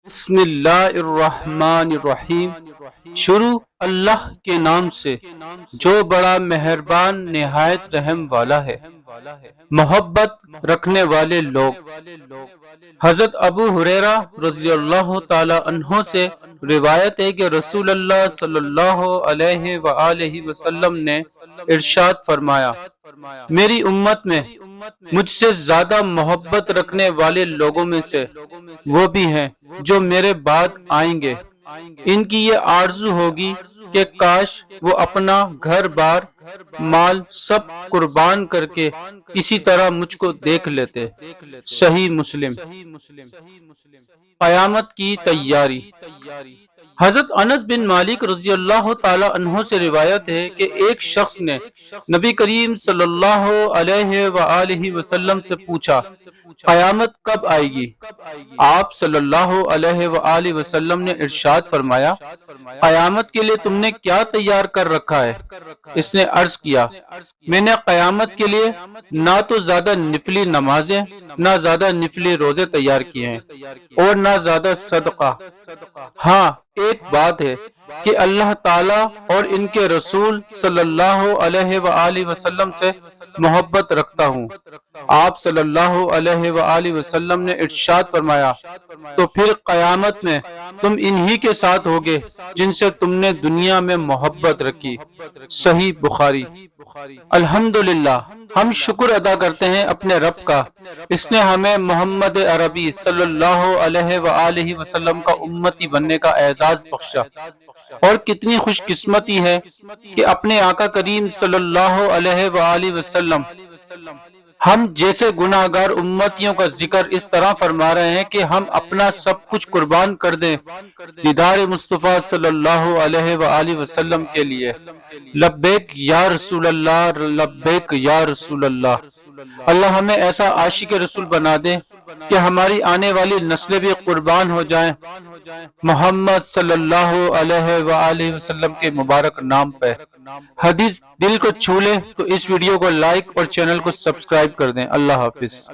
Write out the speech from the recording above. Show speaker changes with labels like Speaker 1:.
Speaker 1: بسم اللہ الرحمن الرحیم۔ شروع اللہ کے نام سے جو بڑا مہربان نہایت رحم والا ہے۔ محبت رکھنے والے لوگ۔ حضرت ابو ہریرہ رضی اللہ تعالی عنہ سے روایت ہے کہ رسول اللہ صلی اللہ علیہ وآلہ وسلم نے ارشاد فرمایا، میری امت میں مجھ سے زیادہ محبت رکھنے والے لوگوں میں سے وہ بھی ہیں جو میرے بعد آئیں گے، ان کی یہ آرزو ہوگی کہ کاش وہ اپنا گھر بار مال سب قربان کر کے کسی طرح مجھ کو دیکھ لیتے۔ صحیح مسلم۔ قیامت کی تیاری۔ حضرت انس بن مالک رضی اللہ تعالی عنہ سے روایت ہے کہ ایک شخص نے نبی کریم صلی اللہ علیہ وآلہ وسلم سے پوچھا، قیامت کب آئے گی؟ آپ صلی اللہ علیہ وآلہ وسلم نے ارشاد فرمایا، قیامت کے لیے تم نے کیا تیار کر رکھا ہے؟ اس نے عرض کیا، میں نے قیامت کے لیے نہ تو زیادہ نفلی نمازیں نہ زیادہ نفلی روزے تیار کیے ہیں اور نہ زیادہ صدقہ۔ ہاں ایک بات ہے کہ اللہ تعالی اور ان کے رسول صلی اللہ علیہ وآلہ وسلم سے محبت رکھتا ہوں۔ آپ صلی اللہ علیہ وآلہ وسلم نے ارشاد فرمایا، تو پھر قیامت میں تم انہی کے ساتھ ہوگے جن سے تم نے دنیا میں محبت رکھی۔ صحیح بخاری۔ الحمدللہ، ہم شکر ادا کرتے ہیں اپنے رب کا، اس نے ہمیں محمد عربی صلی اللہ علیہ وآلہ وسلم کا امتی بننے کا اعزاز بخشا، اور کتنی خوش قسمتی ہے کہ اپنے آقا کریم صلی اللہ علیہ وآلہ وسلم ہم جیسے گناہ گار امتیوں کا ذکر اس طرح فرما رہے ہیں کہ ہم اپنا سب کچھ قربان کر دیں دیدار مصطفیٰ صلی اللہ علیہ وآلہ وسلم کے لیے۔ لبیک یا رسول اللہ، لبیک یا رسول اللہ۔ اللہ ہمیں ایسا عاشق رسول بنا دے کہ ہماری آنے والی نسلیں بھی قربان ہو جائیں محمد صلی اللہ علیہ وآلہ وسلم کے مبارک نام پہ۔ حدیث دل کو چھو لے تو اس ویڈیو کو لائک اور چینل کو سبسکرائب کر دیں۔ اللہ حافظ۔